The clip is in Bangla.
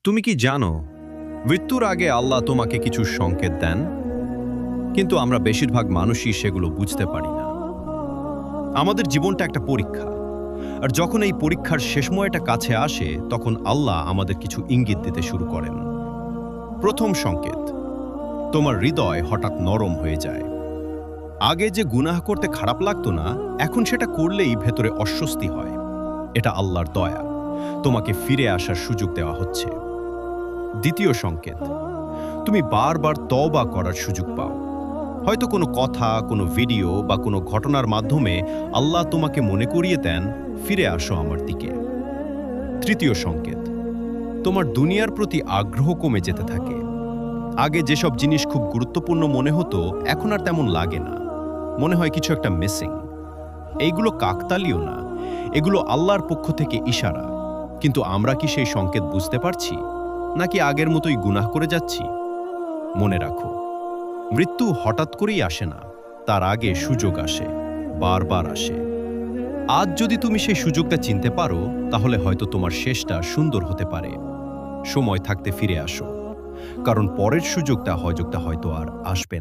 তুমি কি জানো মৃত্যুর আগে আল্লাহ তোমাকে কিছু সংকেত দেন, কিন্তু আমরা বেশিরভাগ মানুষই সেগুলো বুঝতে পারি না। আমাদের জীবনটা একটা পরীক্ষা, আর যখন এই পরীক্ষার শেষ সময়টা কাছে আসে তখন আল্লাহ আমাদের কিছু ইঙ্গিত দিতে শুরু করেন। প্রথম সংকেত, তোমার হৃদয় হঠাৎ নরম হয়ে যায়। আগে যে গুনাহ করতে খারাপ লাগতো না, এখন সেটা করলেই ভেতরে অস্বস্তি হয়। এটা আল্লাহর দয়া, তোমাকে ফিরে আসার সুযোগ দেওয়া হচ্ছে। দ্বিতীয় সংকেত, তুমি বারবার তওবা করার সুযোগ পাও। হয়তো কোনো কথা, কোনো ভিডিও বা কোনো ঘটনার মাধ্যমে আল্লাহ তোমাকে মনে করিয়ে দেন, ফিরে আসো আমার দিকে। তৃতীয় সংকেত, তোমার দুনিয়ার প্রতি আগ্রহ কমে যেতে থাকে। আগে যেসব জিনিস খুব গুরুত্বপূর্ণ মনে হতো, এখন আর তেমন লাগে না। মনে হয় কিছু একটা মিসিং। এইগুলো কাকতালীয় না, এগুলো আল্লাহর পক্ষ থেকে ইশারা। কিন্তু আমরা কি সেই সংকেত বুঝতে পারছি, নাকি আগের মতোই গুনাহ করে যাচ্ছি? মনে রাখো, মৃত্যু হঠাৎ করেই আসে না, তার আগে সুযোগ আসে, বারবার আসে। আজ যদি তুমি সেই সুযোগটা চিনতে পারো, তাহলে হয়তো তোমার শেষটা সুন্দর হতে পারে। সময় থাকতে ফিরে আসো, কারণ পরের সুযোগটা হয়তো আর আসবে না।